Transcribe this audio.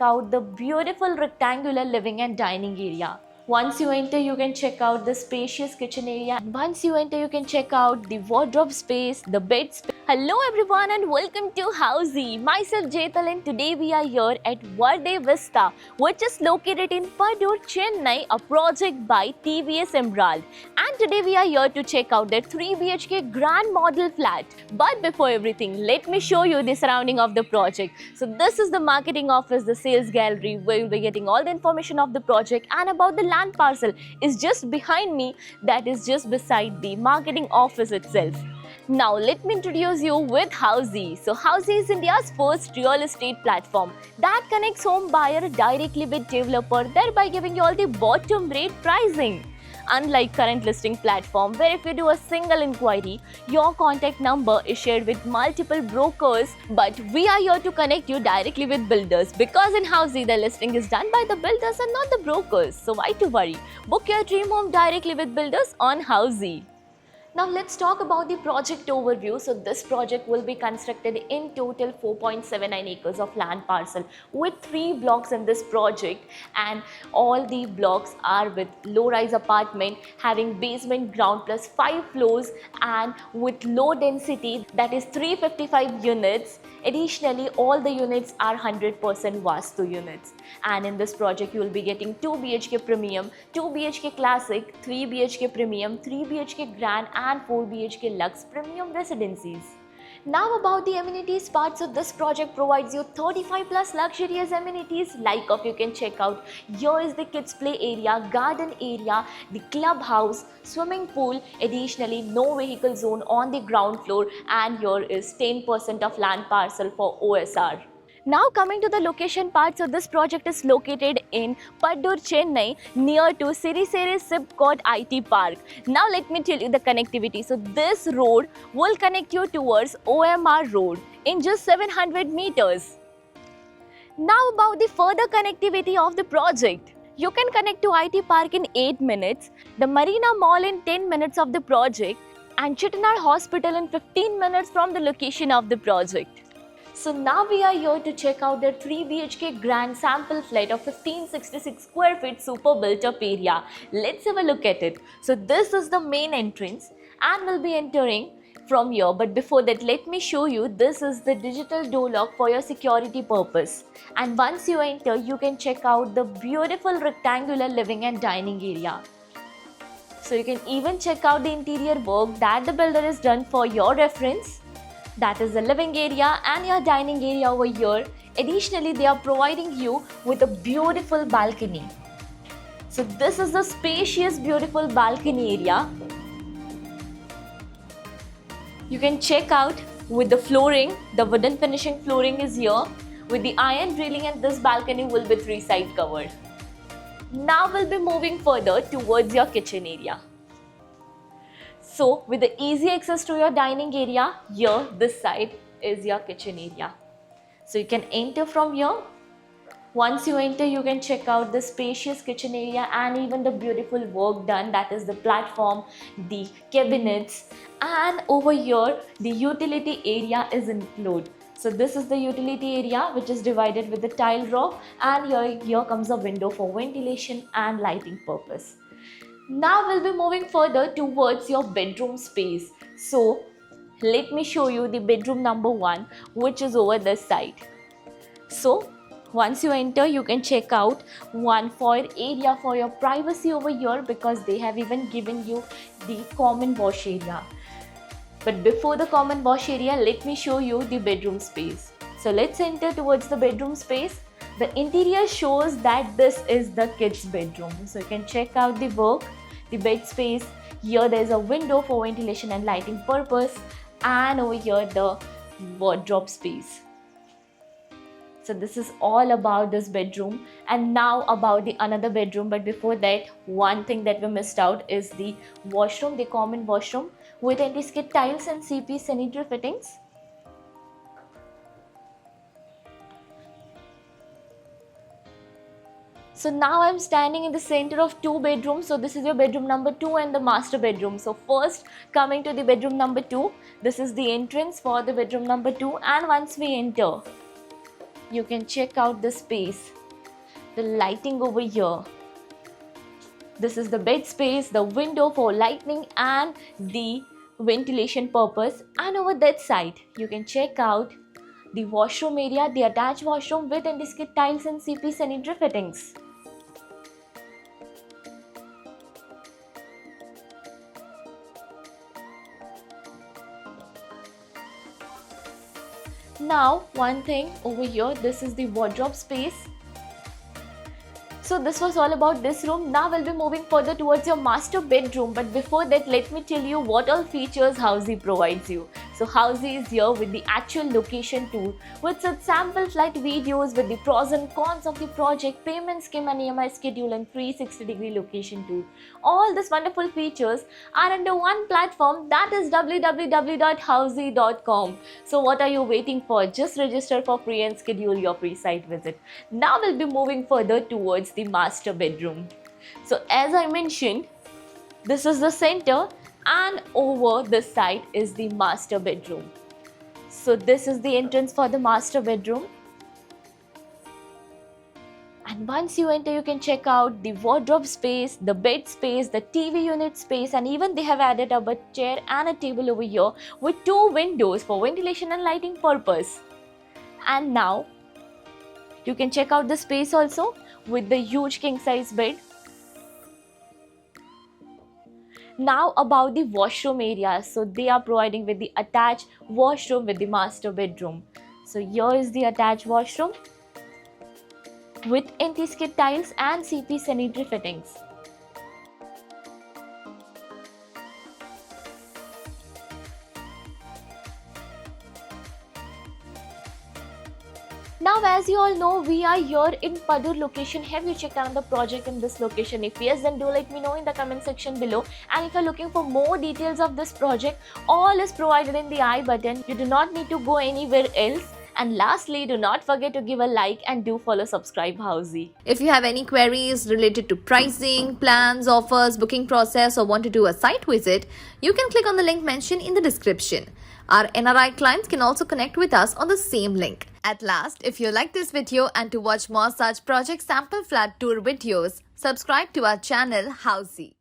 out the beautiful rectangular living and dining area. Once you enter, you can check out the spacious kitchen area. Once you enter, you can check out the wardrobe space, the bed space. Hello everyone and welcome to Housey. Myself Jetal and today we are here at Verde Vista, which is located in Padur, Chennai, a project by TVS Emerald. And today we are here to check out their 3 BHK grand model flat. But before everything, let me show you the surrounding of the project. So this is the marketing office, the sales gallery, where you'll be getting all the information of the project and about the land parcel is just behind me, that is just beside the marketing office itself. Now let me introduce you with Housey. So Housey is India's first real estate platform that connects home buyer directly with developer, thereby giving you all the bottom rate pricing. Unlike current listing platform where if you do a single inquiry, your contact number is shared with multiple brokers, but we are here to connect you directly with builders because in Housey the listing is done by the builders and not the brokers. So why to worry? Book your dream home directly with builders on Housey. Now let's talk about the project overview. So this project will be constructed in total 4.79 acres of land parcel with 3 blocks in this project, and all the blocks are with low-rise apartment having basement, ground plus 5 floors and with low density, that is 355 units. Additionally, all the units are 100% Vastu units, and in this project you will be getting 2 BHK Premium, 2 BHK Classic, 3 BHK Premium, 3 BHK Grand and 4 BHK Lux Premium residencies. Now about the amenities part, so this project provides you 35 plus luxurious amenities like of you can check out. Here is the kids play area, garden area, the clubhouse, swimming pool. Additionally, no vehicle zone on the ground floor, and here is 10% of land parcel for OSR. Now coming to the location part, so this project is located in Padur, Chennai, near to Sirisere Sipcot IT Park. Now let me tell you the connectivity. So this road will connect you towards OMR Road in just 700 meters. Now about the further connectivity of the project. You can connect to IT Park in 8 minutes, the Marina Mall in 10 minutes of the project, and Chittanad Hospital in 15 minutes from the location of the project. So now we are here to check out their 3 BHK grand sample flat of 1566 square feet super built up area. Let's have a look at it. So this is the main entrance and we'll be entering from here, but before that let me show you, this is the digital door lock for your security purpose, and once you enter you can check out the beautiful rectangular living and dining area. So you can even check out the interior work that the builder has done for your reference. That is the living area and your dining area over here. Additionally, they are providing you with a beautiful balcony. So this is the spacious, beautiful balcony area. You can check out with the flooring, the wooden finishing flooring is here with the iron railing, and this balcony will be 3-side covered. Now we'll be moving further towards your kitchen area. So with the easy access to your dining area, here this side is your kitchen area. So you can enter from here. Once you enter, you can check out the spacious kitchen area and even the beautiful work done, that is the platform, the cabinets, and over here the utility area is included. So this is the utility area which is divided with the tile roof, and here comes a window for ventilation and lighting purpose. Now we'll be moving further towards your bedroom space. So let me show you the bedroom number 1, which is over this side. So once you enter, you can check out one foyer area for your privacy over here because they have even given you the common wash area. But before the common wash area, let me show you the bedroom space. So let's enter towards the bedroom space. The interior shows that this is the kids' bedroom. So you can check out the work, the bed space. Here there is a window for ventilation and lighting purpose, and over here the wardrobe space. So this is all about this bedroom, and now about the another bedroom. But before that, one thing that we missed out is the washroom, the common washroom with anti-skid tiles and CP sanitary fittings. So now I'm standing in the center of 2 bedrooms. So this is your bedroom number 2 and the master bedroom. So first coming to the bedroom number 2, this is the entrance for the bedroom number 2, and once we enter, you can check out the space, the lighting over here. This is the bed space, the window for lighting and the ventilation purpose. And over that side, you can check out the washroom area, the attached washroom with anti-skid tiles and CP sanitary fittings. Now, one thing over here, this is the wardrobe space. So this was all about this room. Now we'll be moving further towards your master bedroom. But before that, let me tell you what all features Housey provides you. So Housey is here with the actual location tour, with such sample flight videos with the pros and cons of the project, payment scheme and EMI schedule, and 360-degree location tour. All these wonderful features are under one platform, that is www.housey.com. So what are you waiting for? Just register for free and schedule your free site visit. Now we'll be moving further towards the master bedroom. So as I mentioned, this is the center and over this side is the master bedroom. So this is the entrance for the master bedroom. And once you enter, you can check out the wardrobe space, the bed space, the TV unit space, and even they have added up a chair and a table over here with 2 windows for ventilation and lighting purpose. And now you can check out the space also with the huge king size bed. Now about the washroom area. So they are providing with the attached washroom with the master bedroom. So here is the attached washroom with anti-skid tiles and CP sanitary fittings. Now as you all know, we are here in Padur location. Have you checked out the project in this location? If yes, then do let me know in the comment section below. And if you're looking for more details of this project, all is provided in the I button. You do not need to go anywhere else. And lastly, do not forget to give a like and do follow subscribe Housey. If you have any queries related to pricing, plans, offers, booking process, or want to do a site visit, you can click on the link mentioned in the description. Our NRI clients can also connect with us on the same link. At last, if you like this video and to watch more such project sample flat tour videos, subscribe to our channel Housey.